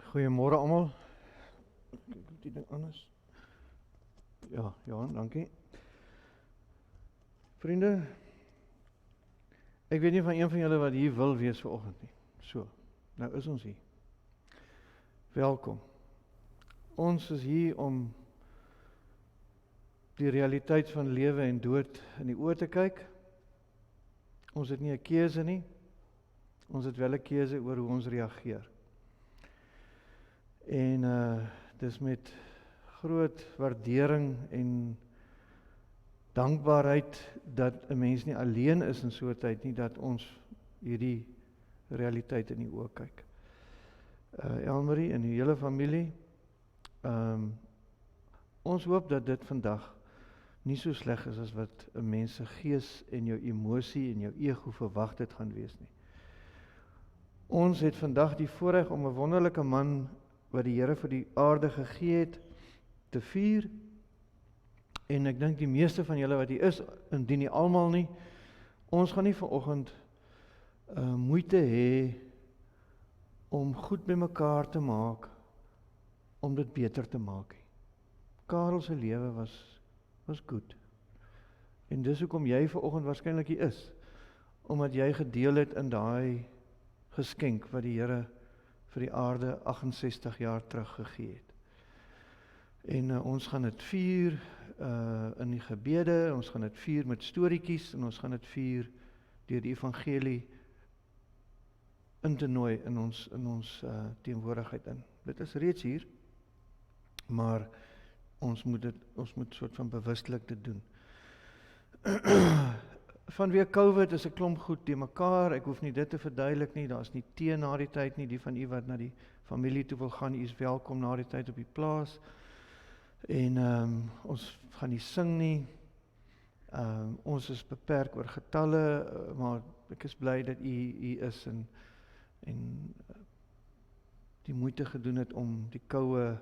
Goeiemôre almal. Kyk of die ding anders. Ja, Johan, dankie. Vriende, ek weet nie van een van julle wat hier wil wees vanoggend nie. So, nou is ons hier. Welkom. Ons is hier om die realiteit van lewe en dood in die oë te kyk. Ons het nie 'n keuse nie. Ons het wel 'n keuse oor hoe ons reageer. En dis met groot waardering en dankbaarheid dat 'n mens nie alleen is in so 'n tyd nie, dat ons hierdie realiteit in die oë kyk. Elmarie en die hele familie, ons hoop dat dit vandag nie so sleg is as wat 'n mens se gees en jou emosie en jou ego verwag dit gaan wees nie. Ons het vandag die voorreg om 'n wonderlike man wat die Here vir die aarde gegee het te vier. En ek dink die meeste van julle wat hier is, indien nie almal nie, ons gaan nie vanoggend moeite hê om goed met mekaar te maak, om dit beter te maak. Karel se lewe was goed. En dis hoekom jy vanoggend waarskynlik hier is, omdat jy gedeel het in daai geskenk wat die Here vir die aarde 68 jaar terug gegee het. En ons gaan dit vier in die gebede, ons gaan dit vier met storieetjies en ons gaan dit vier deur die evangelie in te nooi in ons teenwoordigheid in. Dit is reeds hier, maar ons moet soort van bewustelik dit doen. Vanweë COVID is 'n klomp goed te mekaar. Ek hoef nie dit te verduidelik nie. Daar's nie tee na die tyd nie. Die van u wat na die familie toe wil gaan, u is welkom na die tyd op die plaas. En ons gaan nie sing nie. Ons is beperk oor getalle, maar ek is bly dat u is en die moeite gedoen het om die koue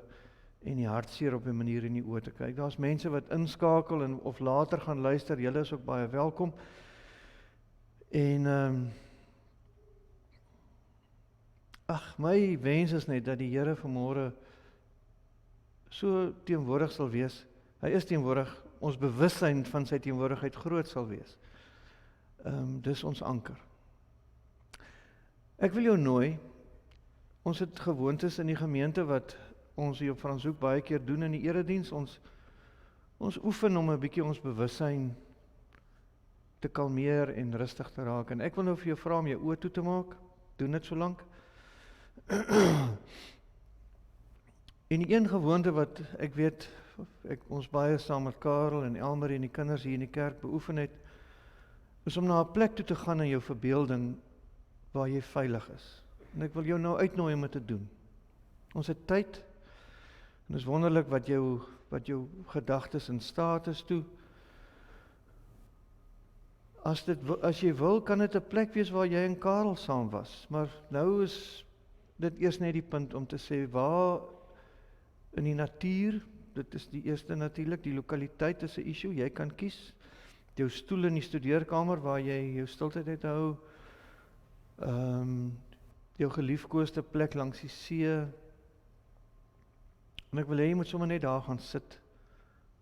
en die hartseer op 'n manier in die oë te kyk. Daar's mense wat inskakel en of later gaan luister. Julle is ook baie welkom. En my wens is net dat die Here vanmôre so teenwoordig sal wees. Hy is teenwoordig, ons bewussyn van sy teenwoordigheid groot sal wees. Dis ons anker. Ek wil jou nooi, ons het gewoontes in die gemeente wat ons hier op Franshoek baie keer doen in die erediens. Ons oefen om 'n bietjie ons bewussyn te kalmeer en rustig te raak. En ek wil nou vir jou vra om jou oë toe te maak. Doen dit so lank. En die een gewoonte wat ek weet, ons baie saam met Karel en Elmarie en die kinders hier in die kerk beoefen het, is om na 'n plek toe te gaan in jou verbeelding waar jy veilig is. En ek wil jou nou uitnooi om dit te doen. Ons het tyd, en dit is wonderlik wat jou gedagtes in staat is toe. As jy wil, kan dit 'n plek wees waar jy en Karel saam was, maar nou is dit eers net die punt om te sê waar in die natuur, dit is die eerste natuurlik, die lokaliteit is 'n issue, jy kan kies, jou stoel in die studeerkamer waar jy jou stiltyd het hou, jou geliefkoeste plek langs die see, en ek wil hê jy moet sommer net daar gaan sit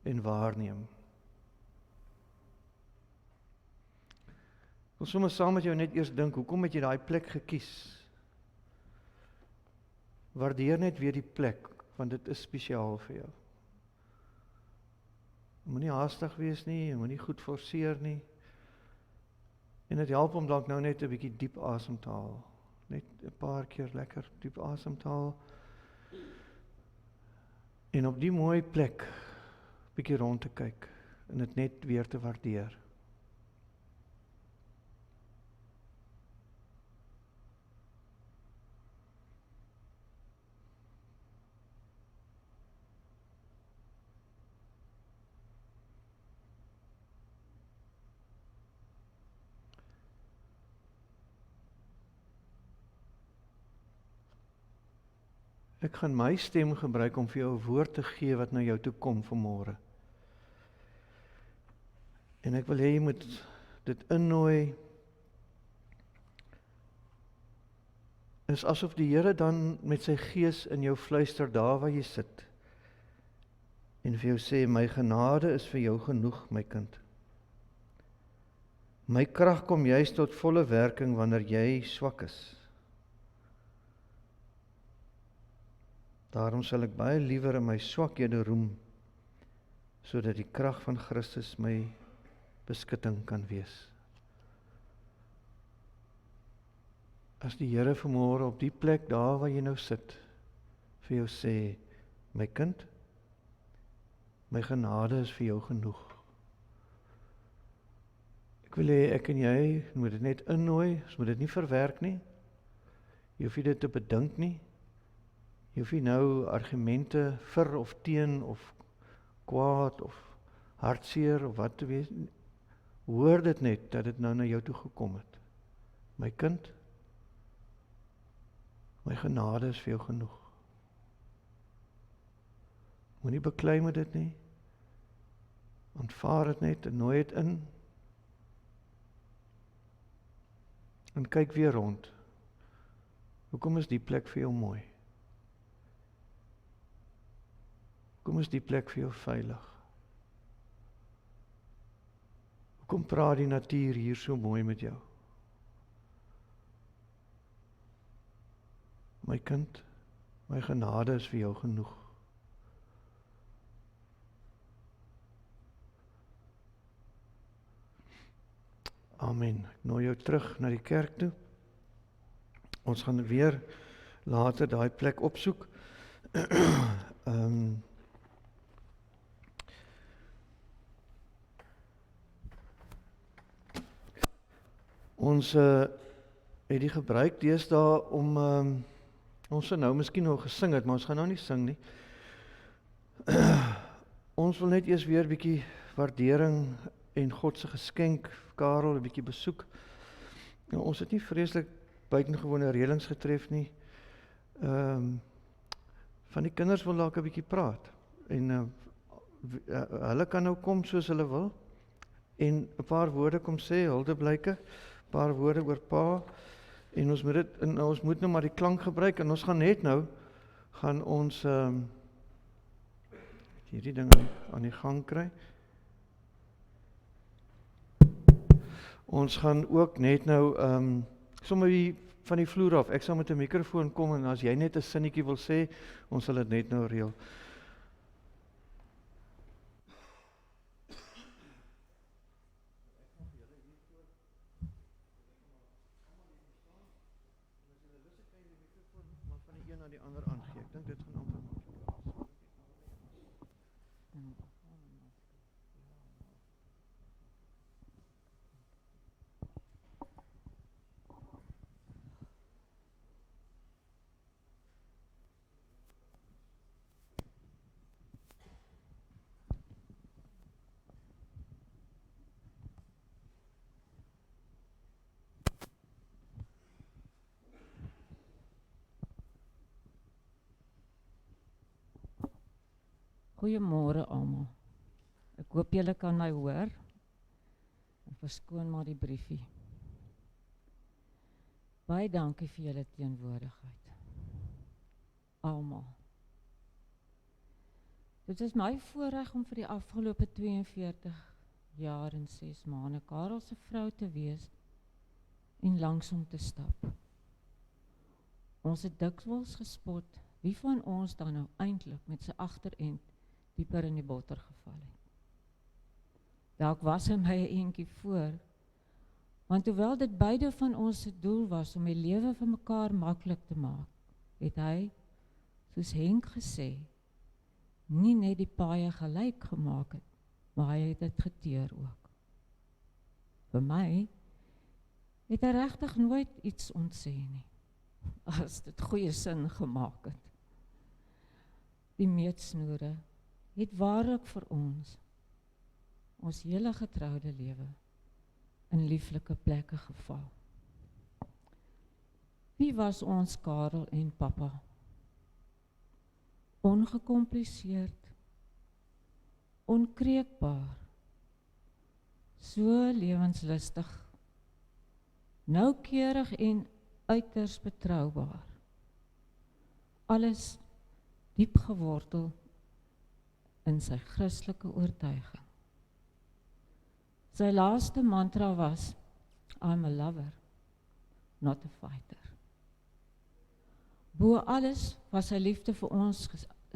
en waarneem. Ek wil sommer saam met jou net eers dink, hoekom het jy daai plek gekies? Waardeer net weer die plek, want dit is spesiaal vir jou. Moenie haastig wees nie, moenie goed forceer nie. En dit help om dalk nou net 'n bietjie diep asem te haal. Net 'n paar keer lekker diep asem te haal. En op die mooi plek bietjie rond te kyk en dit net weer te waardeer. Ek gaan my stem gebruik om vir jou 'n woord te gee wat na jou toe kom vanmôre. En ek wil hê jy moet dit innooi is asof die Here dan met sy gees in jou fluister daar waar jy sit en vir jou sê, my genade is vir jou genoeg, my kind. My krag kom juis tot volle werking wanneer jy swak is. Daarom sal ek baie liewer in my swakhede roem, sodat die krag van Christus my beskutting kan wees. As die Here vanmôre op die plek daar waar jy nou sit, vir jou sê, my kind, my genade is vir jou genoeg. Ek wil hê ek en jy moet dit net innooi, ons moet dit nie verwerk nie. Jy hoef nie dit te bedink nie. Jy hoef nie nou argumente vir of teen of kwaad of hartseer of wat te wees. Hoor dit net dat dit nou na jou toe gekom het. My kind, my genade is vir jou genoeg. Moenie beklei met dit nie. Aanvaar dit net en nooi dit in. En kyk weer rond. Hoekom is die plek vir jou mooi? Hoekom is die plek vir jou veilig? Hoekom praat die natuur hier so mooi met jou? My kind, my genade is vir jou genoeg. Amen. Ek nooi jou terug na die kerk toe. Ons gaan weer later daai plek opsoek. Ons het die gebruik deesdae om ons het nou miskien nog gesing het, maar ons gaan nou nie sing nie. Ons wil net eers weer 'n bietjie waardering en God se geskenk, Karel 'n bietjie besoek. Nou, ons het nie vreeslik buitengewone reëlings getref nie. Van die kinders wil dalk 'n bietjie praat. En hulle kan nou kom soos hulle wil. En 'n paar woorde kom sê, Hildeblyke, 'n paar woorde oor pa. En ons moet nou maar die klank gebruik. En ons gaan net nou, gaan ons hierdie ding aan die gang kry. Ons gaan ook net nou sommer van die vloer af. Ek sal met 'n mikrofoon kom en as jy net 'n sinnetjie wil sê, ons sal dit net nou reël. Van die een na die ander aangee. Ek dink dit gaan amper maklik wees. Goeiemôre almal. Ek hoop julle kan my hoor. En verskoon maar die briefie. Baie dankie vir julle teenwoordigheid. Almal. Dit is my voorreg om vir die afgelope 42 jaar en 6 maande Karel se vrou te wees en langs hom te stap. Ons het dikwels gespot wie van ons dan nou eintlik met sy agterend dieper in die botter geval het. Dalk was hy my 'n eentjie voor, want hoewel dit beide van ons se doel was om die lewe vir mekaar maklik te maak, het hy, soos Henk gesê, nie net die paaie gelyk gemaak het, maar hy het dit geteer ook. Vir my het hy regtig nooit iets ontsê nie, as dit goeie sin gemaak het. Die meetsnoere het waarlik vir ons hele getroude lewe in lieflike plekke geval. Wie was ons Karel en pappa? Ongekompliseerd, onkreukbaar, so lewenslustig, noukeurig en uiters betroubaar. Alles diep gewortel in sy Christelike oortuiging. Sy laaste mantra was, I'm a lover, not a fighter. Bo alles was sy liefde vir ons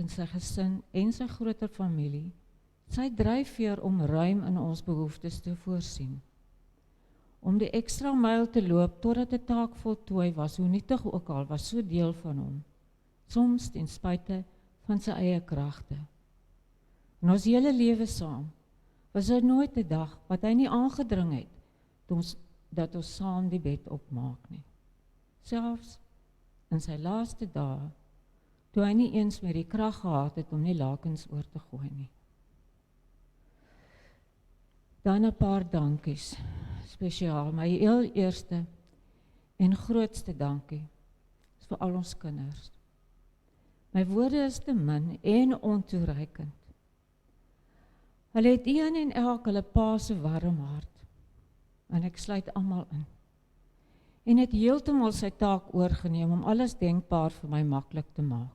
in sy gesin en sy groter familie, sy dryfveer om ruim in ons behoeftes te voorsien. Om die extra myl te loop totdat 'n taak voltooi was, hoe nietig ook al, was so deel van hom, soms ten spyte van sy eie kragte. En ons hele lewe saam, was daar nooit 'n dag wat hy nie aangedring het, dat ons saam die bed opmaak nie. Selfs in sy laaste dae, toe hy nie eens meer die krag gehad het om nie lakens oor te gooi nie. Dan 'n paar dankies, spesiaal. My heel eerste en grootste dankie is vir al ons kinders. My woorde is te min en ontoereikend. Hulle het een en elk hulle pa se warm hart, en ek sluit almal in. En het heeltemal sy taak oorgeneem om alles denkbaar vir my maklik te maak.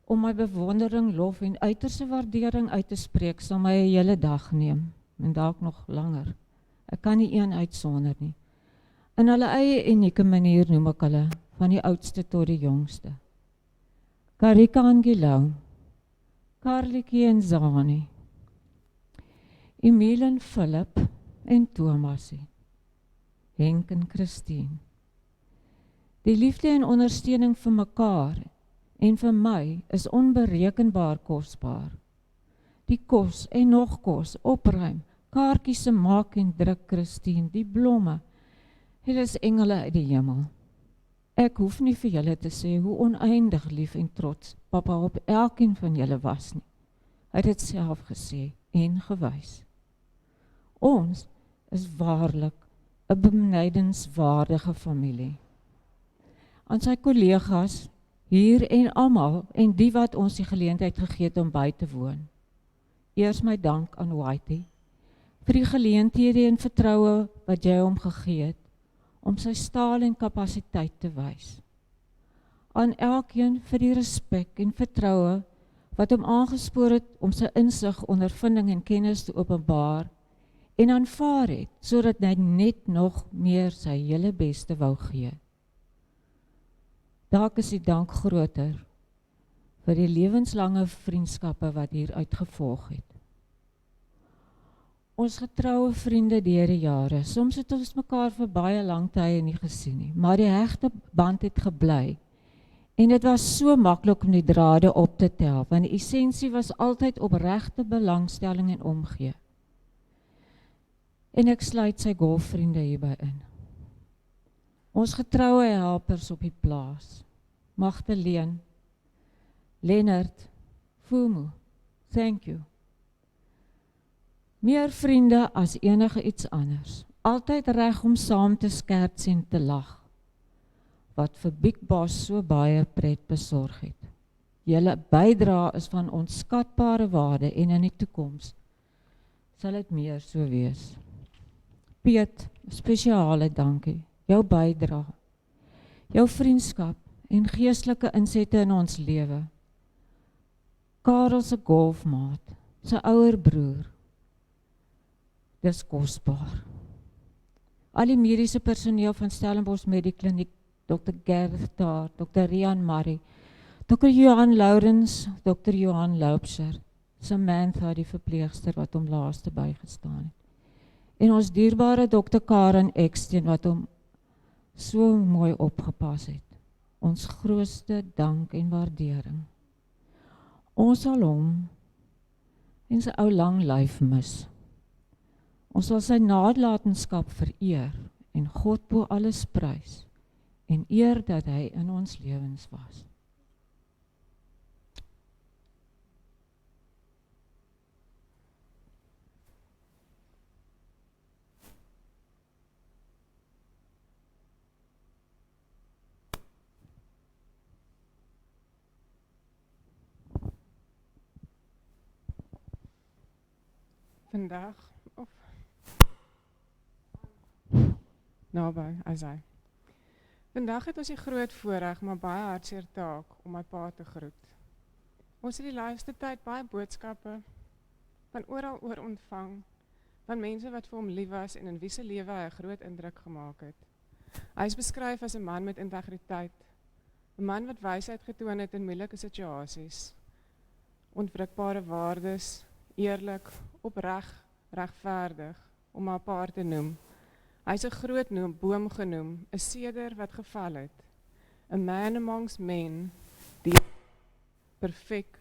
Om my bewondering, lof en uiterste waardering uit te spreek sal my 'n hele dag neem, en dalk nog langer. Ek kan nie een uitsonder nie. In hulle eie unieke manier noem ek hulle, van die oudste tot die jongste. Karika en Gilau, Karlikie en Zani, Emile en Philip en Thomasie, Henk en Christine. Die liefde en ondersteuning vir mekaar en vir my is onberekenbaar kosbaar. Die kos en nog kos, opruim, kaartjies se maak en druk Christine, die blomme, hulle is engele uit die hemel. Ek hoef nie vir julle te sê hoe oneindig lief en trots papa op elkeen van julle was nie. Hy het dit self gesê en gewys. Ons is waarlik 'n benydenswaardige familie. Aan sy kollegas hier en almal en die wat ons die geleentheid gegee het om by te woon. Eers my dank aan Whitey vir die geleenthede en vertroue wat jy hom gegee het om sy staal en kapasiteit te wys. Aan elkeen vir die respek en vertroue wat hom aangespoor het om sy insig, ondervinding en kennis te openbaar en aanvaar het, sodat hy net nog meer sy hele beste wou gee. Dalk is die dank groter vir die lewenslange vriendskappe wat hier uitgevolg het. Ons getroue vriende deur die jare, soms het ons mekaar vir baie lang tye nie gesien nie, maar die hegte band het gebly. En dit was so maklik om die drade op te tel, want die essensie was altyd opregte belangstelling en omgee. En ek sluit sy golfvriende hierby in. Ons getroue helpers op die plaas, Magdalene, Lennard, Fumu, thank you. Meer vriende as enige iets anders, altyd reg om saam te skerts en te lag, wat vir Big Boss so baie pret besorg het. Julle bydrae is van onskatbare waarde en in die toekoms sal dit meer so wees. Piet, spesiale dankie, jou bydrae, jou vriendskap en geestelike insette in ons lewe. Karel se golfmaat, sy ouer broer, dis kosbaar. Al die mediese personeel van Stellenbosch Medikliniek, Dr. Gerrit daar, Dr. Rian Marie, Dr. Johan Lourens, Dr. Johan Loubser, Samantha die verpleegster wat hom laaste bygestaan het. En ons dierbare Dr. Karen Eksteen wat hom so mooi opgepas het. Ons grootste dank en waardering. Ons sal hom en sy ou lang lyf mis. Ons sal sy nalatenskap vereer en God bo alles prys en eer dat hy in ons lewens was. Vandaag, of naby, as hy. Vandag het ons die groot voorreg, maar baie hartseer taak om my pa te groet. Ons het die laaste tyd baie boodskappe van oral oor ontvang, van mense wat vir hom lief was en in wie se lewe hy 'n groot indruk gemaak het. Hy is beskryf as 'n man met integriteit, 'n man wat wysheid getoon het in moeilike situasies, onwrikbare waardes, eerlik, opreg, regverdig, om maar 'n paar te noem. Hy is 'n groot boom genoem, 'n seder wat geval het, 'n man amongst men, die perfek,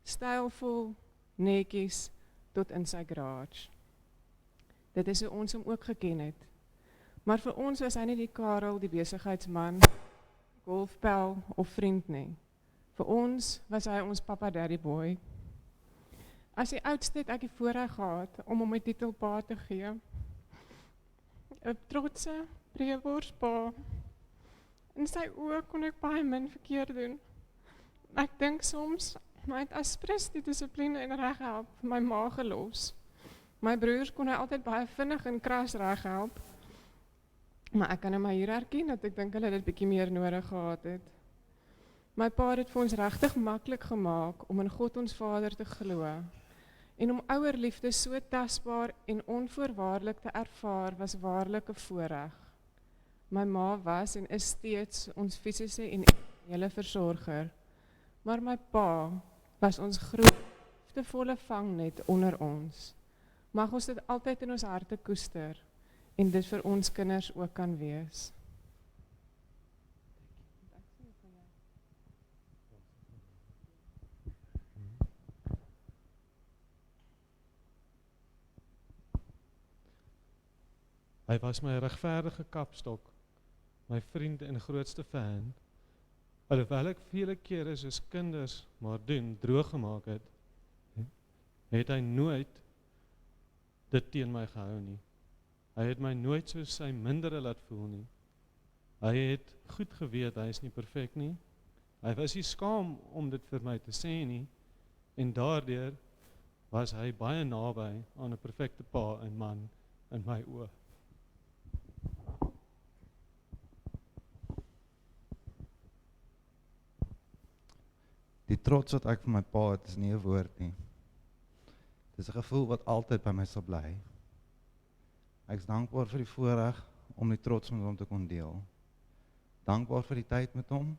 stylvol, netjies, tot in sy garage. Dit is hoe ons hom ook geken het. Maar vir ons was hy nie die Karel, die besigheidsman, golfpel of vriend nie. Vir ons was hy ons papa daddy boy. As die oudste het ek die voorreg gehad om hom my titel pa te gee. 'n trotse, breëworspa. In sy oë kon ek baie min verkeerd doen. Ek dink soms, hy het aspres die dissipline en reg help vir my ma gelos. My broers kon hy altyd baie vinnig en kras reg help. Maar ek kan in my hier herken dat ek dink hulle dit bietjie meer nodig gehad het. My pa het dit vir ons regtig maklik gemaak om in God ons Vader te glo. En om ouerliefde so tasbaar en onvoorwaardelik te ervaar was waarlik 'n voorreg. My ma was en is steeds ons fisiese en emosionele versorger. Maar my pa was ons groot, liefdevolle vangnet onder ons. Mag ons dit altyd in ons harte koester en dit vir ons kinders ook kan wees. Hy was my regverdige kapstok, my vriend en grootste fan. Alhoewel ek vele kere soos kinders maar doen, droog gemaak het, het hy nooit dit teen my gehou nie. Hy het my nooit soos sy mindere laat voel nie. Hy het goed geweet, hy is nie perfek nie. Hy was nie skaam om dit vir my te sê nie, en daardeur was hy baie naby aan 'n perfekte pa en man in my oë. Die trots wat ek vir my pa het, is nie 'n woord nie. Dit is 'n gevoel wat altyd by my sal bly. Ek is dankbaar vir die voorreg om die trots met hom te kon deel. Dankbaar vir die tyd met hom.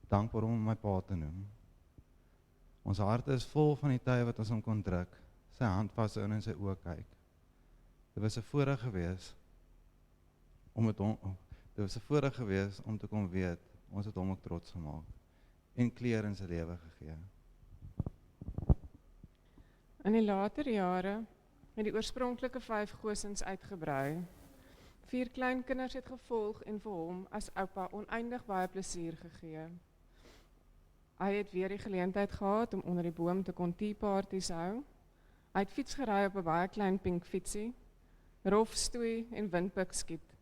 Dankbaar om my pa te noem. Ons harte is vol van die tye wat ons hom kon druk, sy hand vashou en in sy oë kyk. Dit was 'n voorreg gewees om te kon weet, ons het hom ook trots gemaak en kleur in sy lewe gegee. In die later jare het die oorspronklike 5 gosins uitgebrei. 4 kleinkinders het gevolg en vir hom as oupa oneindig baie plesier gegee. Hy het weer die geleentheid gehad om onder die boom te kon teaparties hou. Hy het fiets gery op 'n baie klein pink fietsie, rof stoei en windpik skiet.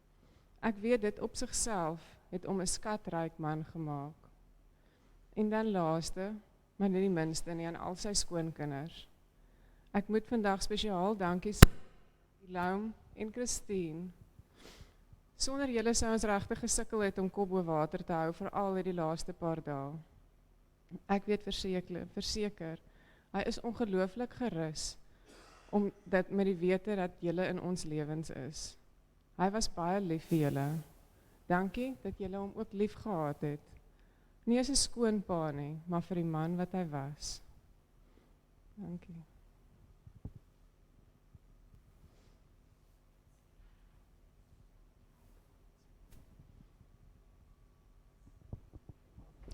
Ek weet dit op sigself het hom 'n skatryk man gemaak. En dan laaste, maar nie die minste nie, aan al sy skoonkinders. Ek moet vandag spesiaal dankie sê aan Laum en Christine. Sonder julle sou ons regtig gesukkel het om kop bo water te hou, veral hierdie laaste paar dae. Ek weet verseker, hy is ongelooflik gerus om dit met die wete dat julle in ons lewens is. Hy was baie lief vir julle. Dankie dat julle hom ook lief gehad het. Nie as 'n skoonpa nie, maar vir die man wat hy was. Dankie.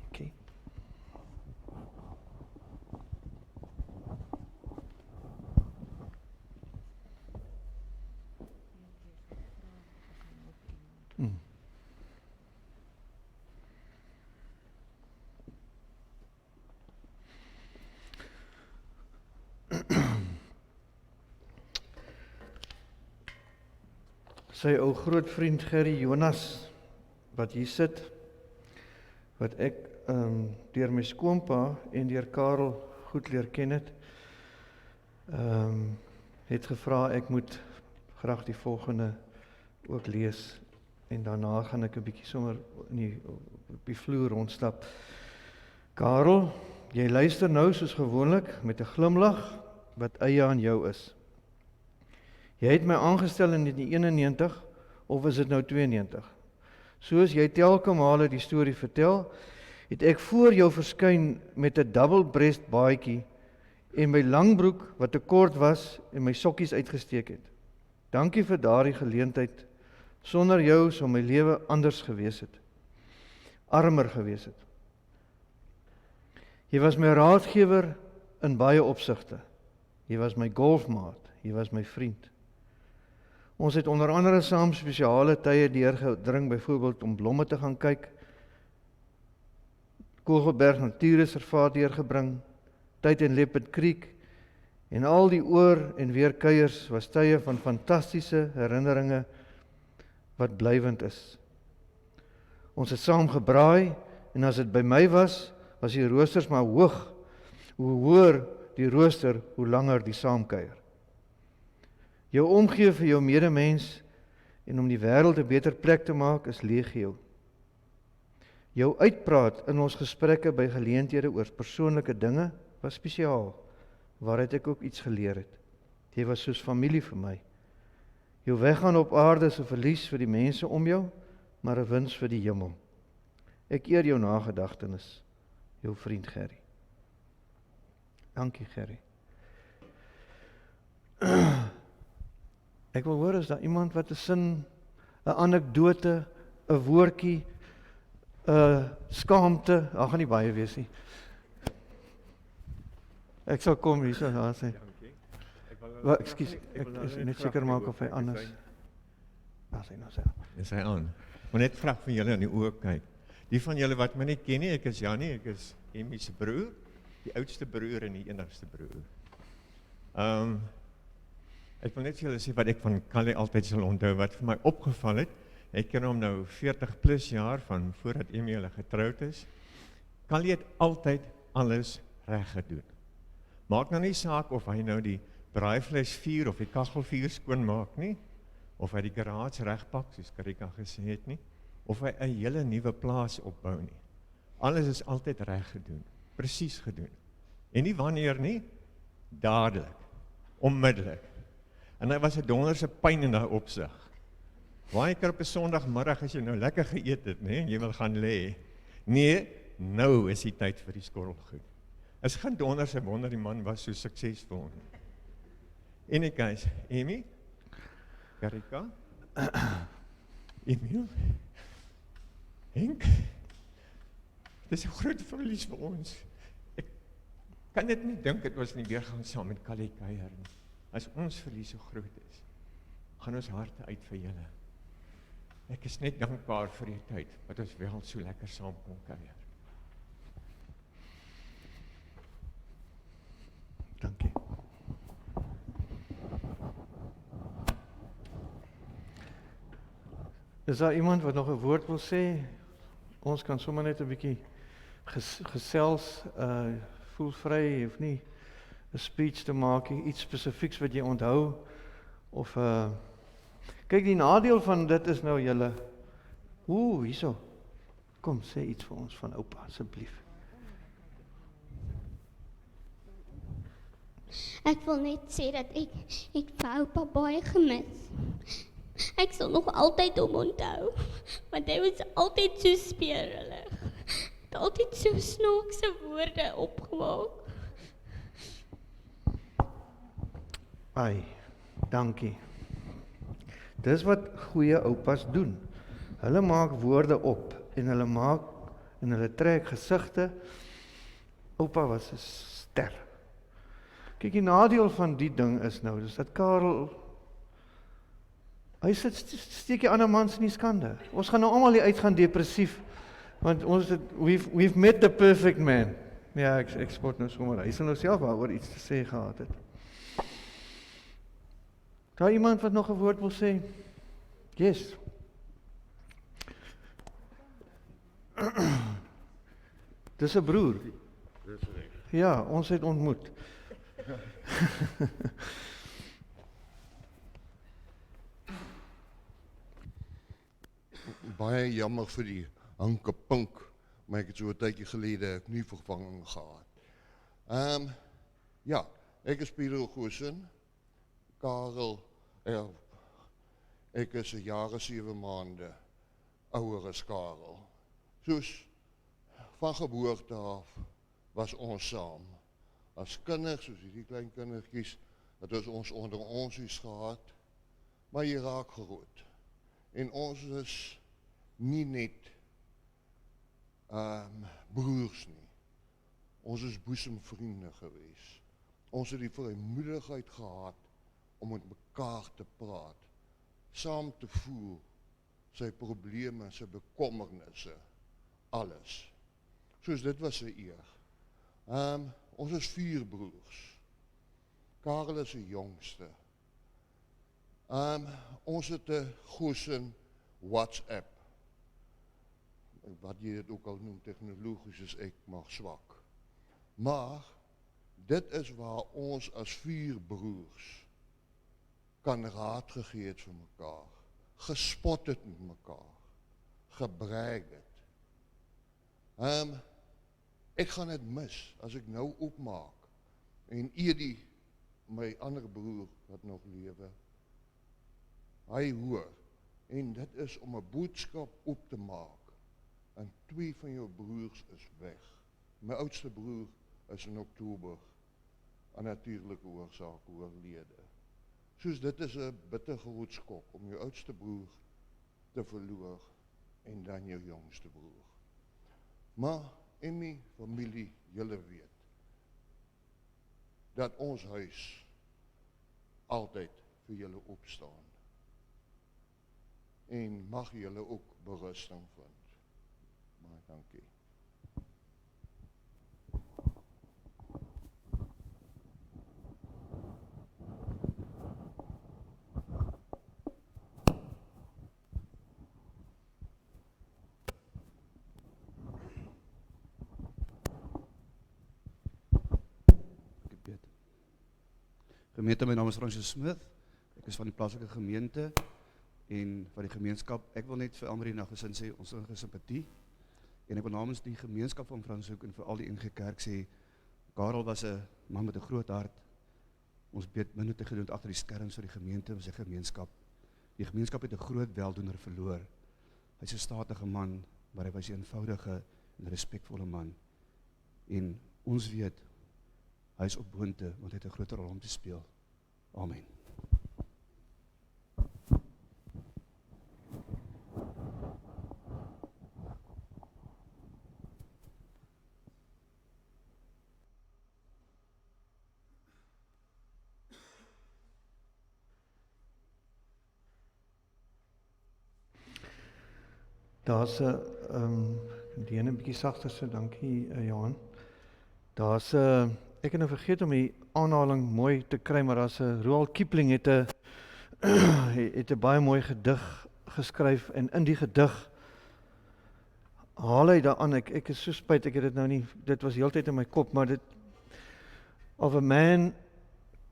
Okay. Sy ou groot vriend Gerry Jonas, wat hier sit, wat ek deur my skoonpa en deur Karel goed leer ken het gevra ek moet graag die volgende ook lees. En daarna gaan ek 'n bietjie sommer op die vloer rondstap. Karel, jy luister nou soos gewoonlik met 'n glimlag wat eie aan jou is. Jy het my aangestel in 1991 of is dit nou 92? Soos jy telke male die storie vertel, het ek voor jou verskyn met 'n double breast baadjie en my langbroek wat te kort was en my sokkies uitgesteek het. Dankie vir daardie geleentheid. Sonder jou sou my lewe anders gewees het. Armer gewees het. Jy was my raadgewer in baie opsigte. Jy was my golfmaat, jy was my vriend. Ons het onder andere saam spesiale tye deurgedring, byvoorbeeld om blomme te gaan kyk, Kogelberg Natuurreservaat deurgebring, tyd in Leopard Creek, en al die oor en weer kuiers was tye van fantastiese herinneringe wat blywend is. Ons het saam gebraai, en as dit by my was die roosters maar hoog. Hoe hoër die rooster, hoe langer die saamkuier. Jou omgee vir jou medemens en om die wêreld 'n beter plek te maak is legio. Jou uitpraat in ons gesprekke by geleenthede oor persoonlike dinge was spesiaal, waaruit ek ook iets geleer het. Jy was soos familie vir my. Jou weggaan op aarde is 'n verlies vir die mense om jou, maar 'n wins vir die hemel. Ek eer jou nagedagtenis, jou vriend Gerry. Dankie Gerry. Ek wil hoor, is daar iemand wat 'n sin, 'n anekdote, 'n woordjie, 'n skaamte, daar gaan nie baie wees nie. Ek sal kom hier so daar sê. Ekskuus, ek is net seker maak of hy anders. As hy nou sê. Is hy aan? Maar net graag van julle in die oë kyk. Die van julle wat my nie ken nie, ek is Janie, ek is Emmy se broer, die oudste broer en die enigste broer. Ek wil net vir julle sê wat ek van Callie altyd sal onthou, wat vir my opgeval het. Ek ken hom nou 40 plus jaar van voordat Emmy hulle getroud is. Callie het altyd alles reg gedoen. Maak nou nie saak of hy nou die braaivleisvuur of die kaggelvuur skoonmaak nie, of hy die garage regpak, soos Karika gesê het nie, of hy 'n hele nuwe plaas opbou nie. Alles is altyd reg gedoen, presies gedoen. En nie wanneer nie, dadelik, onmiddellik. En hy was 'n donderse pyn in daai opsig. Baie keer op 'n Sondagmiddag as jy nou lekker geëet het, nee, en jy wil gaan lê. Nee, nou is die tyd vir die skorrelgoed. Is geen donder sy wonder die man was so suksesvol nie. Anyways, Emmy, Karika, Emil, Henk, dit is 'n groot verlies vir ons. Ek kan net nie dink het ons nie weer gaan saam met Callie kuier nie. As ons verlies so groot is, gaan ons harte uit vir julle. Ek is net dankbaar vir die tyd wat ons wel so lekker saam kon kuier. Dankie. Is daar iemand wat nog 'n woord wil sê? Ons kan sommer net 'n bietjie gesels, voel vry, jy hoef nie 'n speech te maak, iets spesifieks wat jy onthou, of kyk, die nadeel van dit is nou julle, hierso, kom, sê iets vir ons van oupa, asseblief. Ek wil net sê dat ek vir oupa baie gemis. Ek sal nog altyd hom onthou, want hy was altyd so speurelig. Het altyd so snaakse woorde opgemaak. Ai, dankie. Dis wat goeie oupas doen. Hulle maak woorde op en hulle trek gesigte. Oupa was 'n ster. Kyk, die nadeel van die ding is nou, dis dat Karel, hy steek die ander mans in die skande. Ons gaan nou almal hier uitgaan depressief, want we've met the perfect man. Ja, ek spot nou sommer, hy sal nou self daaroor iets te sê gehad het. Daar iemand wat nog 'n woord wil sê? Yes. Dis 'n broer. Ja, ons het ontmoet. baie jammer vir die Hanke Pink, maar ek het so 'n tydjie gelede ek nie vervanging gehad. Ja, ek is Pieter Goosen, Karel, ek is 'n jaar en 7 maande ouer as Karel. Soos van geboorte af was ons saam. As kinders, soos hierdie klein kindertjies, het ons onder ons gehad, maar jy raak groot. En ons is nie net broers nie. Ons is boesemvriende gewees. Ons het die vrymoedigheid gehad om met mekaar te praat, saam te voel, sy probleme, sy bekommernisse, alles. Soos dit was 'n eer. Ons is 4 broers. Karel is die jongste. Ons het 'n Goosen WhatsApp. Wat jy dit ook al noem, tegnologies is ek maar swak. Maar dit is waar ons as 4 broers kan raad gegee het vir mekaar, gespot het met mekaar, gebrag het. Ek gaan dit mis as ek nou opmaak en Edie, my ander broer wat nog lewe, hy hoor, en dit is om 'n boodskap op te maak, en 2 van jou broers is weg. My oudste broer is in Oktober aan natuurlike oorsaak oorlede. Soos dit is 'n bitter groot skok om jou oudste broer te verloor en dan jou jongste broer. Maar in die familie, julle weet, dat ons huis altyd vir julle opstaan. En mag julle ook berusting vind. Maar dankie. Gemeente, my naam is Francis Smith, ek is van die plaaslike gemeente en van die gemeenskap. Ek wil net vir Elmarie na gesin sê, ons innige simpatie, en ek wil namens die gemeenskap van Franshoek en vir al die NG Kerk sê, Karel was 'n man met 'n groot hart, ons bid minute gedoen agter die skerms vir die gemeente en sy gemeenskap. Die gemeenskap het 'n groot weldoener verloor. Hy's 'n statige man, maar hy was 'n eenvoudige en respekvolle man, en ons weet, hy is op boonte, want hy het 'n groter rol om te speel. Amen. Daar's 'n die ene bietjie sagter so, dankie Johan. Daar's ek het nou vergeet om die aanhaling mooi te kry, maar daar's 'n Roald Kipling het 'n baie mooi gedig geskryf, en in die gedig haal hy daaraan, ek is so spyt, ek het dit nou nie, dit was heeltyd in my kop, maar dit, of a man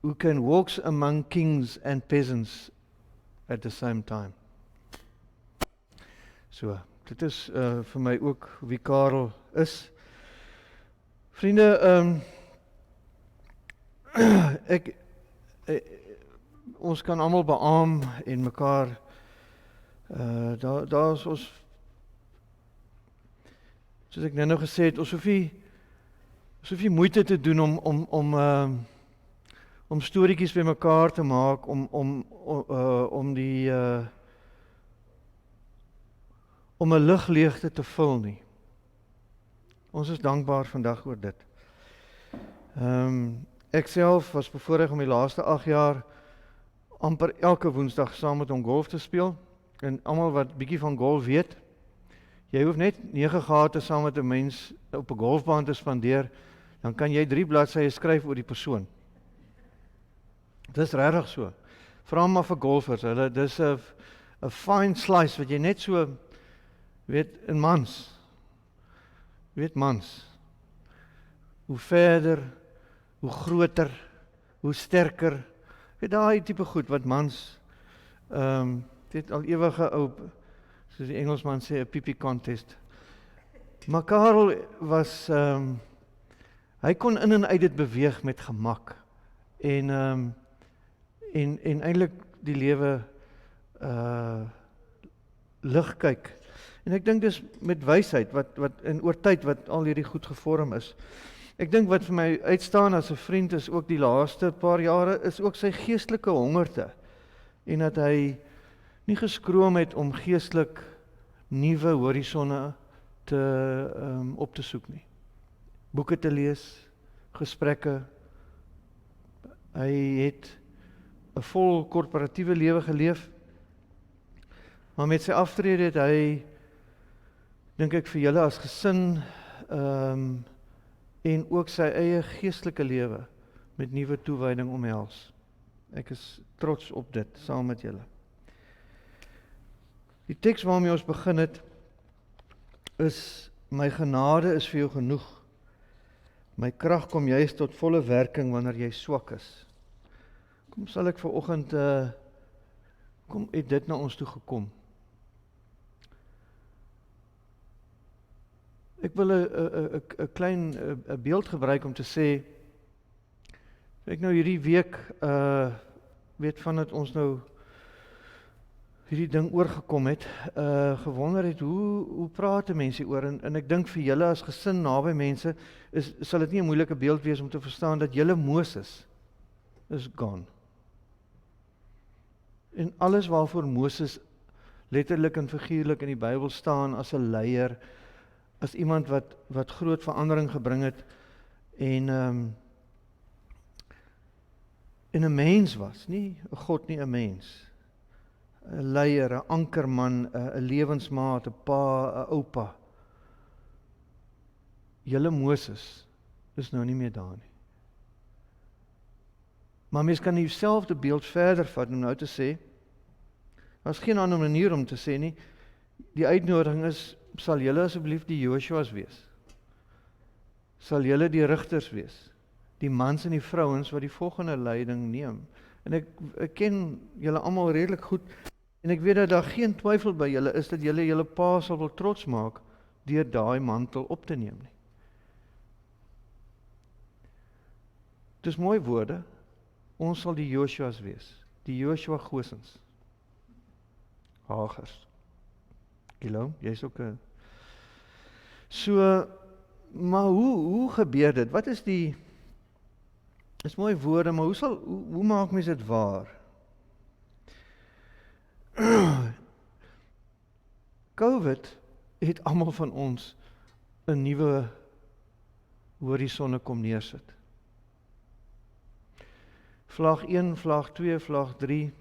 who can walks among kings and peasants at the same time. So, dit is vir my ook wie Karel is. Vriende, ons kan almal beaam en mekaar, daar is ons, soos ek nou gesê het, ons hoef nie moeite te doen om storieetjies by mekaar te maak, om 'n ligleegte te vul nie. Ons is dankbaar vandag oor dit. Ek self was bevoorreg om die laaste 8 jaar amper elke woensdag saam met hom golf te speel, en almal wat bietjie van golf weet, jy hoef net 9 gate saam met 'n mens op 'n golfbaan te spandeer, dan kan jy 3 bladsye skryf oor die persoon. Dit is regtig so. Vra maar vir golfers, hulle, dis 'n fine slice wat jy net so weet, in mans. Weet mans. Hoe verder, hoe groter, hoe sterker. Weet daai tipe goed wat mans, dit al ewige ou soos die Engelsman sê, 'n piepie contest. Maar Karel was, hy kon in en uit dit beweeg met gemak. En eintlik die lewe lig kyk. En ek dink dis met wysheid wat en oor tyd wat al hierdie goed gevorm is. Ek dink wat vir my uitstaan as 'n vriend is ook die laaste paar jare is ook sy geestelike hongerte. En dat hy nie geskroom het om geestelik nuwe horisonne op te soek nie. Boeke te lees, gesprekke. Hy het 'n vol korporatiewe lewe geleef. Maar met sy aftrede het hy, dink ek vir julle as gesin, en ook sy eie geestelike lewe met nuwe toewyding omhels. Ek is trots op dit, saam met julle. Die teks waarmee ons begin het, is, my genade is vir jou genoeg. My krag kom juist tot volle werking wanneer jy swak is. Kom sal ek vanoggend, kom het dit na ons toe gekom. Ek wil 'n klein beeld gebruik om te sê, ek nou hierdie week, weet van dat ons nou hierdie ding oorgekom het, gewonder het, hoe praat die mense oor, en ek dink vir julle as gesin naby mense, sal dit nie 'n moeilike beeld wees om te verstaan, dat julle Moses is gone. En alles waarvoor Moses letterlik en figuurlik in die Bybel staan, as 'n leier, as iemand wat groot verandering gebring het, en 'n mens was, nie 'n God nie, 'n mens. 'n leier, 'n ankerman, 'n lewensmaat, 'n pa, 'n oupa. Julle Moses is nou nie meer daar nie. Maar mens kan dieselfde beeld verder vat om nou te sê, daar's geen ander manier om te sê nie, die uitnodiging is, sal julle asseblief die Joshua's wees? Sal julle die rigters wees? Die mans en die vrouens wat die volgende leiding neem? En ek ken julle almal redelik goed, en ek weet dat daar geen twyfel by julle is, dat julle pa sal wil trots maak, deur daai mantel op te neem nie. Dis mooi woorde, ons sal die Joshua's wees, die Joshua Gosens, Hagers. Gilom, jy's ook 'n... So, maar hoe gebeur dit? Wat is die... Is mooi woorde, maar hoe maak mens dit waar? COVID het almal van ons 'n nuwe horisonne kom neersit. Vlaag 1, vlaag 2, vlaag 3.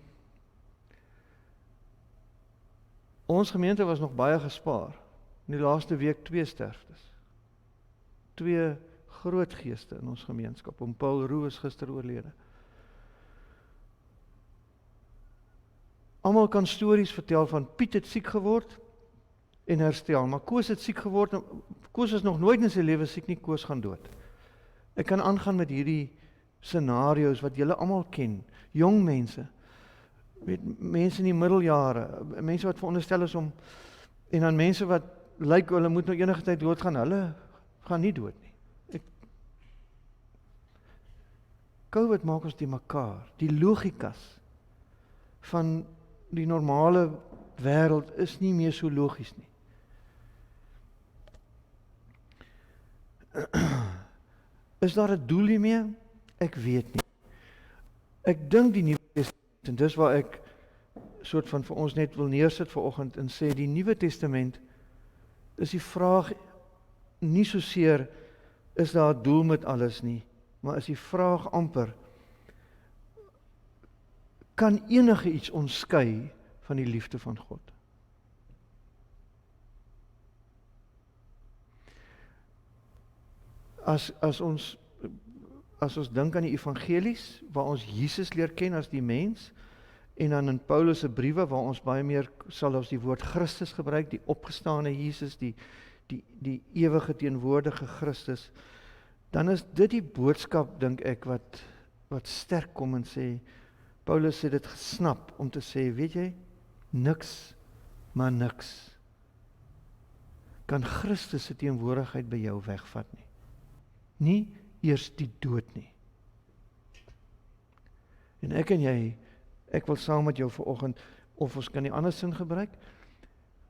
Ons gemeente was nog baie gespaar. In die laaste week 2 sterftes. 2 groot geeste in ons gemeenskap. Oom Paul Roux is gister oorlede. Almal kan stories vertel van Piet het siek geword en herstel, maar Koos het siek geword, Koos is nog nooit in sy lewe siek nie, Koos gaan dood. Ek kan aangaan met hierdie scenario's wat julle almal ken, jong mense, mense in die middeljare, mense wat veronderstel is om, en dan mense wat lyk hulle moet nou enige tyd doodgaan, hulle gaan nie dood nie. COVID maak ons die mekaar, die logikas van die normale wêreld is nie meer so logies nie. Is daar 'n doel hiermee? Ek weet nie. Ek dink die Nuwe Testament, en dis waar ek soort van vir ons net wil neersit vanoggend en sê, die Nuwe Testament is die vraag nie soseer is daar 'n doel met alles nie, maar is die vraag amper, kan enige iets ontskei van die liefde van God? As ons dink aan die evangelies, waar ons Jesus leer ken as die mens, en dan in Paulus se briewe, waar ons baie meer sal ons die woord Christus gebruik, die opgestane Jesus, die ewige teenwoordige Christus, dan is dit die boodskap, dink ek, wat sterk kom en sê, Paulus het dit gesnap om te sê, weet jy, niks maar niks kan Christus se teenwoordigheid by jou wegvat nie. Nie eers die dood nie. En jy, ek wil saam met jou vanoggend, of ons kan die ander sin gebruik,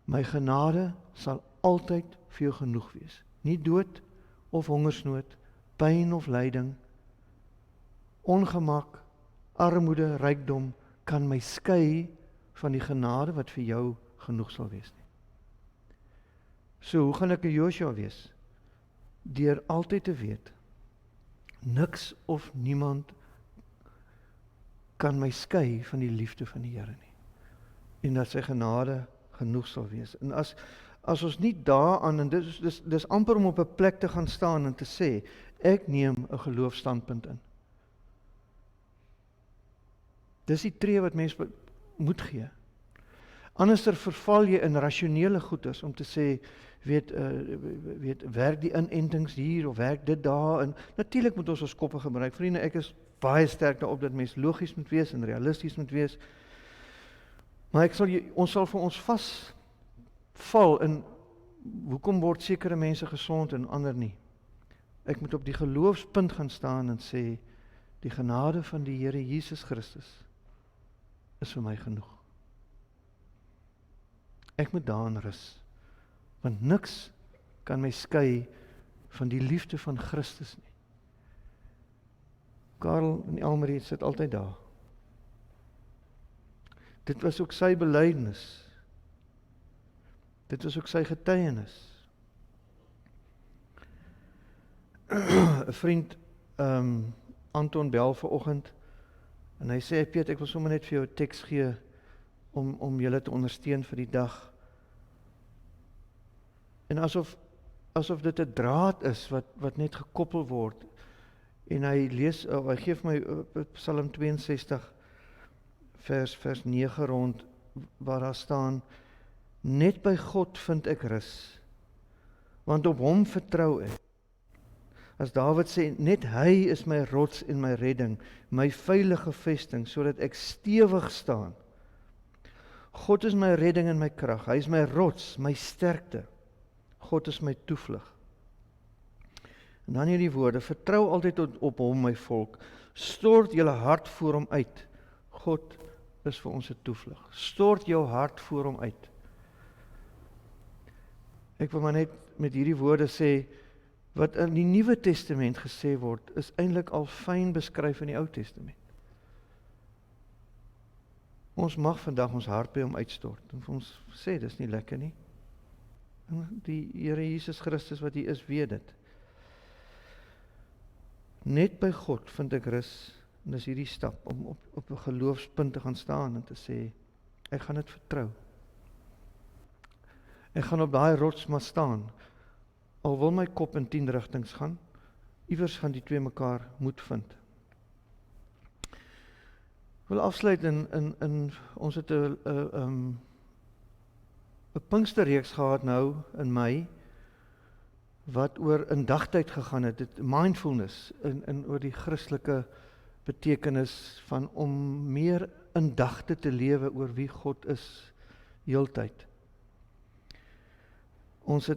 my genade sal altyd vir jou genoeg wees. Nie dood of hongersnood, pyn of lyding, ongemak, armoede, rykdom, kan my skei van die genade wat vir jou genoeg sal wees nie. So, hoe gaan ek 'n Joshua wees? Deur altyd te weet, niks of niemand kan my skei van die liefde van die Here nie. En dat sy genade genoeg sal wees. En as ons nie daaraan, en dis amper om op 'n plek te gaan staan en te sê, ek neem 'n geloofstandpunt in. Dis die tree wat mens moet gee. Anderster verval jy in rasionele goeders om te sê, werk die inentings hier of werk dit daar, en natuurlik moet ons koppe gebruik. Vriende, ek is baie sterk daarop dat mens logies moet wees en realisties moet wees. Maar ons sal vir ons vasval in hoekom word sekere mense gesond en ander nie. Ek moet op die geloofspunt gaan staan en sê, die genade van die Here Jesus Christus is vir my genoeg. Ek moet daarin rus, want niks kan my skei van die liefde van Christus nie. Karel en Elmarie sit altyd daar. Dit was ook sy belydenis. Dit was ook sy getuienis. 'n vriend, Anton bel vanoggend, en hy sê, Piet, ek wil sommer net vir jou 'n teks gee, om julle te ondersteun vir die dag. En asof dit 'n draad is, wat net gekoppel word, en hy gee vir my Psalm 62, vers 9 rond, waar daar staan, net by God vind ek rus, want op hom vertrou ek. As Dawid sê, net hy is my rots en my redding, my veilige vesting, sodat ek stewig staan. God is my redding en my krag, hy is my rots, my sterkte. God is my toevlug. En dan hierdie woorde, vertrou altyd op hom, my volk, stort julle hart voor hom uit. God is vir ons 'n toevlug. Stort jou hart voor hom uit. Ek wil maar net met hierdie woorde sê, wat in die Nuwe Testament gesê word, is eintlik al fyn beskryf in die Ou Testament. Ons mag vandag ons hart by hom uitstort, en vir ons sê, dis nie lekker nie. En die Here Jesus Christus wat hy is, weet dit. Net by God vind ek rus, en dis hierdie stap, om op 'n geloofspunt te gaan staan, en te sê, ek gaan dit vertrou. Ek gaan op daai rots maar staan, al wil my kop in 10 rigtings gaan, iewers gaan die twee mekaar moet vind. Ek wil afsluit in ons het 'n Pinksterreeks gehad nou in Mei, wat oor indagtheid gegaan het, mindfulness, en oor die Christelike betekenis van om meer indagte te lewe oor wie God is, heeltyd.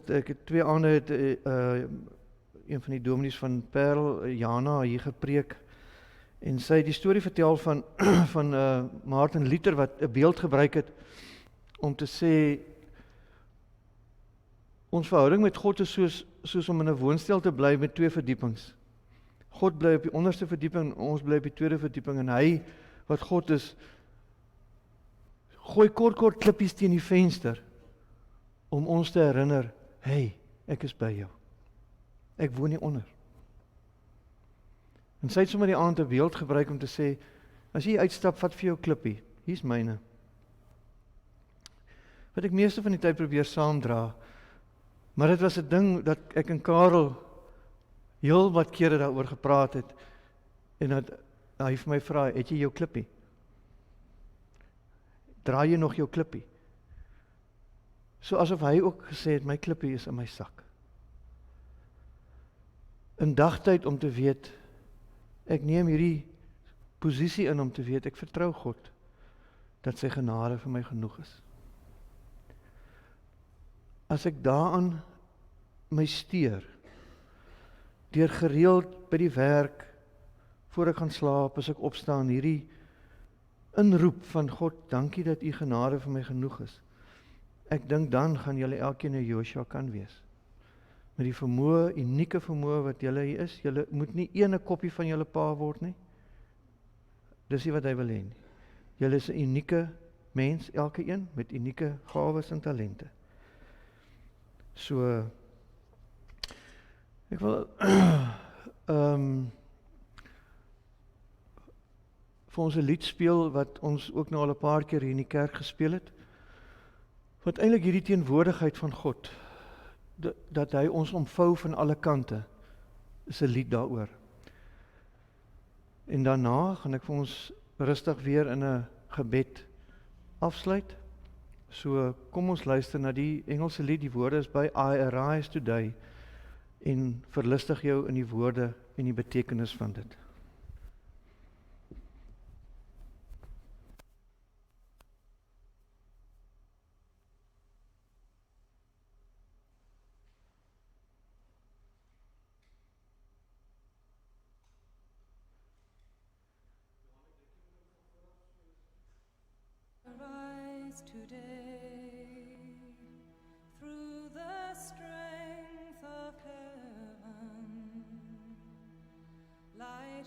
Ek het 2 aande het een van die dominees van Parel, Jana, hier gepreek, en sy het die storie vertel van Martin Luther, wat 'n beeld gebruik het, om te sê, ons verhouding met God is soos om in 'n woonstel te bly met 2 verdiepings. God bly op die onderste verdieping, en ons bly op die tweede verdieping, en hy, wat God is, gooi kort klippies teen die venster, om ons te herinner, hey, ek is by jou. Ek woon hier onder. En sy het sommer die aand 'n beeld gebruik om te sê, as jy uitstap, vat vir jou klippie, hier's myne. Wat ek meeste van die tyd probeer saamdra, maar dit was 'n ding dat ek en Karel heel wat kere daaroor gepraat het, en dat hy vir my vra, het jy jou klippie? Draai jy nog jou klippie? So asof hy ook gesê het, my klippie is in my sak. Indagtheid om te weet, ek neem hierdie posisie in om te weet, ek vertrou God, dat sy genade vir my genoeg is. as ek daaraan my steur, deur gereeld by die werk, voor ek gaan slaap, as ek opstaan, hierdie inroep van God, dankie dat u genade vir my genoeg is. Ek dink dan gaan julle elkeen 'n Joshua kan wees. Met die vermoë, unieke vermoë wat julle hier is, julle moet nie een koppie van julle pa word nie. Dis nie wat hy wil hê nie. Julle is 'n unieke mens, elke een, met unieke gawes en talente. So, ek wil vir ons 'n lied speel wat ons ook nou al 'n paar keer hier in die kerk gespeel het. Wat eintlik hierdie teenwoordigheid van God, dat hy ons omvou van alle kante, is 'n lied daaroor. En daarna gaan ek vir ons rustig weer in 'n gebed afsluit. So kom ons luister na die Engelse lied, die woorde is by I Arise Today, en verlustig jou in die woorde en die betekenis van dit. Arise today through the strength of heaven, light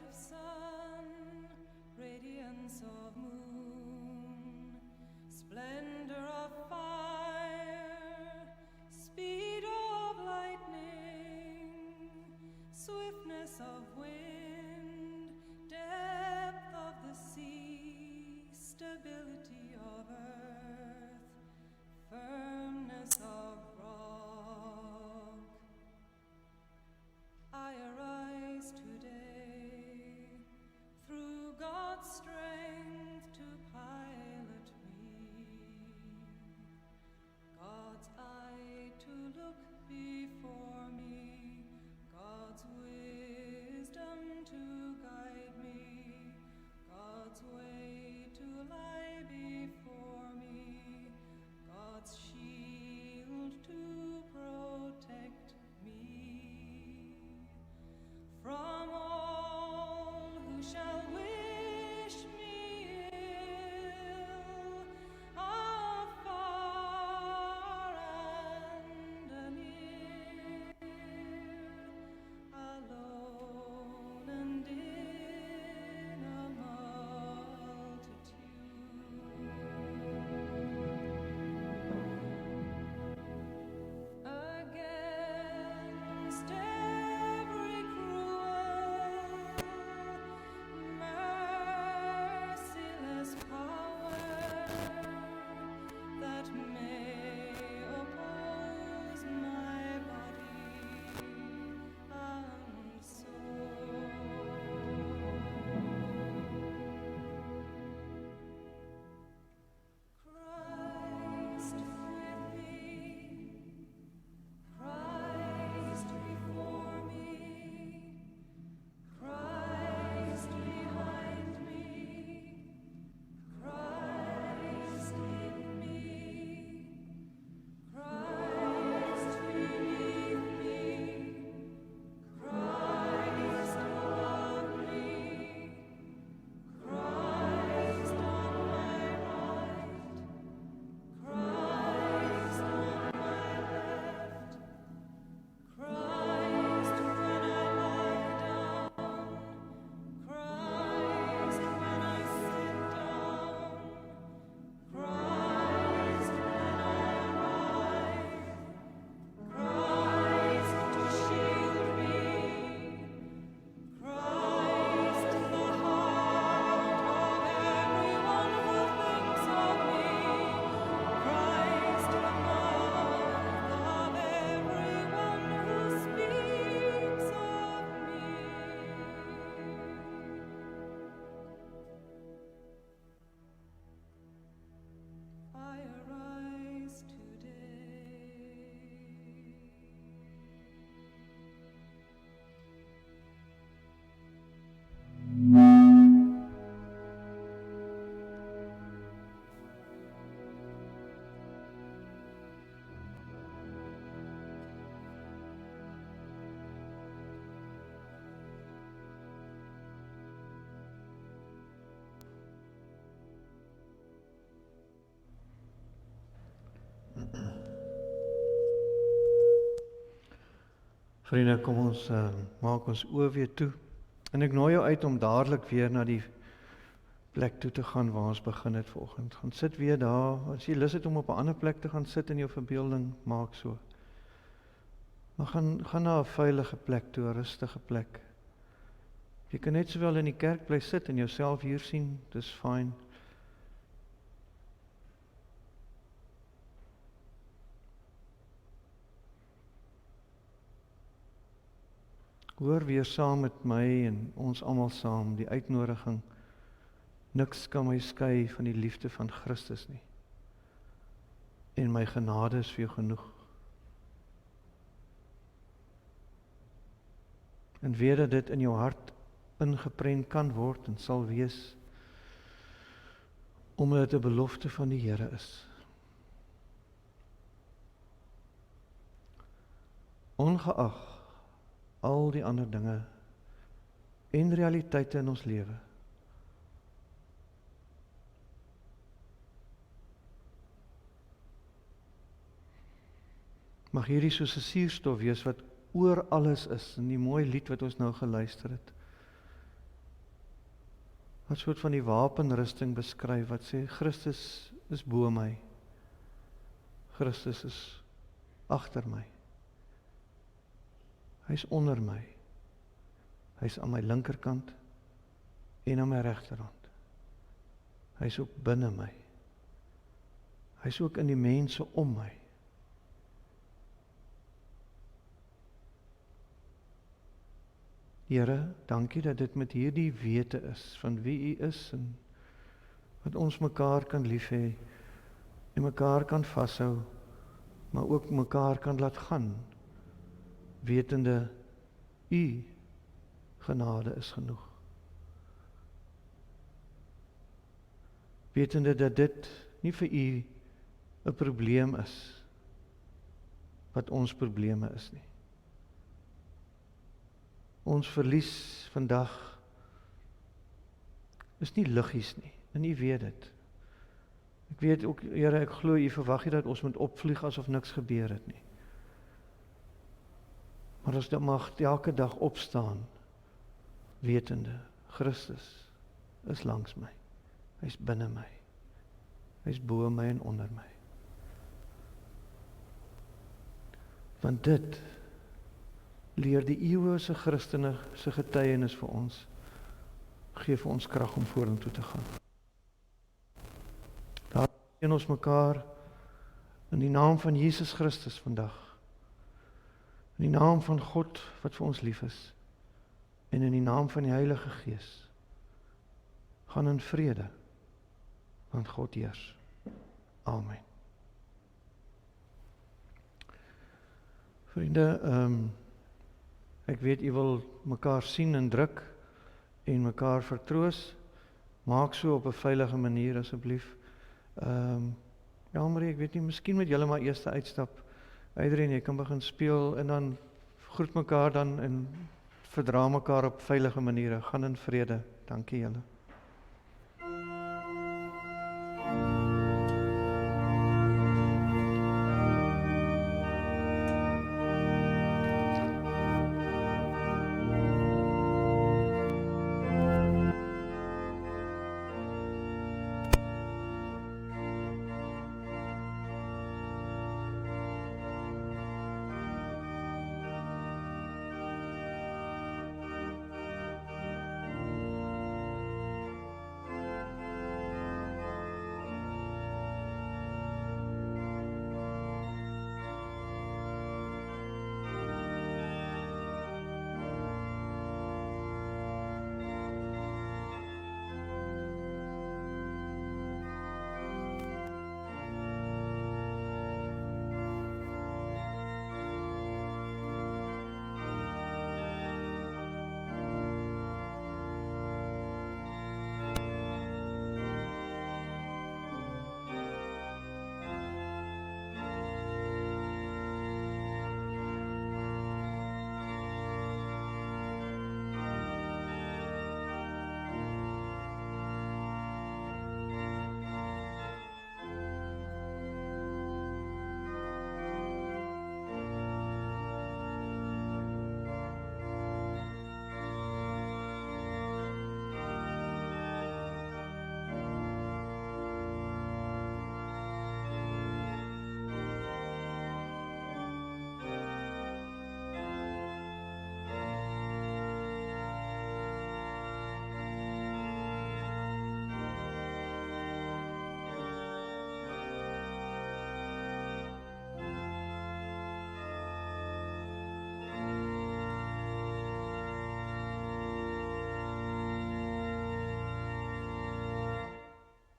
Vriende, kom ons maak ons oë weer toe. En ek nooi jou uit om dadelik weer na die plek toe te gaan waar ons begin het vanoggend. Gaan sit weer daar. As jy lus het om op 'n ander plek te gaan sit in jou verbeelding, maak so. Maar gaan na 'n veilige plek toe, 'n rustige plek. Jy kan net sowel in die kerk bly sit en jouself hier sien, dis fyn. Hoor weer saam met my en ons almal saam die uitnodiging. Niks kan my skei van die liefde van Christus nie. En my genade is vir jou genoeg. En weet dat dit in jou hart ingeprent kan word en sal wees, omdat dit 'n belofte van die Here is. Ongeag al die ander dinge en realiteite in ons lewe, mag hierdie soos 'n suurstof wees wat oor alles is, in die mooi lied wat ons nou geluister het. Wat soort van die wapenrusting beskryf, wat sê, Christus is bo my, Christus is agter my, hy is onder my, hy is aan my linkerkant en aan my regterhand, hy is ook binne my, hy is ook in die mense om my. Here, dankie dat dit met hierdie wete is, van wie U is, en wat ons mekaar kan lief hê, en mekaar kan vashou, maar ook mekaar kan laat gaan, wetende U genade is genoeg. Wetende dat dit nie vir U 'n probleem is, wat ons probleme is nie. Ons verlies vandag is nie liggies nie, en U weet dit. Ek weet ook, Here, ek glo U verwag nie dat ons moet opvlieg asof niks gebeur het nie. Maar ons mag elke dag opstaan, wetende, Christus is langs my, hy is binne my, hy is bo my en onder my. Want dit leer die eeuwige Christene se getuienis vir ons, gee vir ons krag om vorentoe te gaan. Daar sien ons mekaar in die naam van Jesus Christus vandag, in die naam van God wat vir ons lief is, en in die naam van die Heilige Gees. Gaan in vrede, want God heers. Amen. Vriende, ek weet u wil mekaar sien en druk en mekaar vertroos. Maak so op 'n veilige manier asseblief. Ja, Marie, ek weet nie, miskien moet julle maar eers uitstap. Adrian, jy kan begin speel en dan groet mekaar dan en verdra mekaar op veilige maniere. Gaan in vrede. Dankie julle.